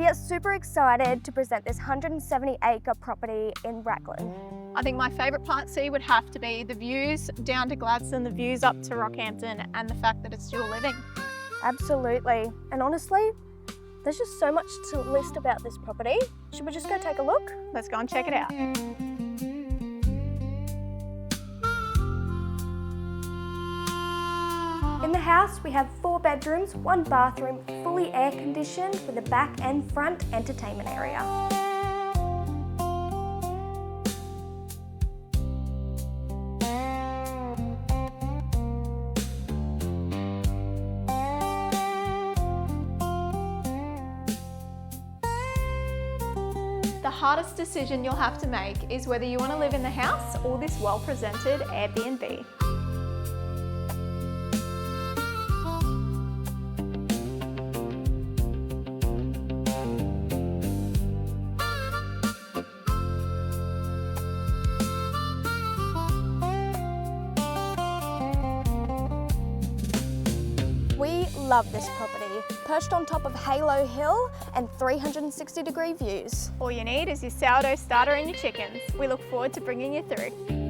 We are super excited to present this 170-acre property in Raglan. I think my favourite part C would have to be the views down to Gladstone, the views up to Rockhampton, and the fact that it's dual living. Absolutely. And honestly, there's just so much to list about this property. Should we just go take a look? Let's go and check it out. In the house, we have 4 bedrooms, 1 bathroom, fully air conditioned with a back and front entertainment area. The hardest decision you'll have to make is whether you want to live in the house or this well-presented Airbnb. We love this property, perched on top of Halo Hill and 360-degree views. All you need is your sourdough starter and your chickens. We look forward to bringing you through.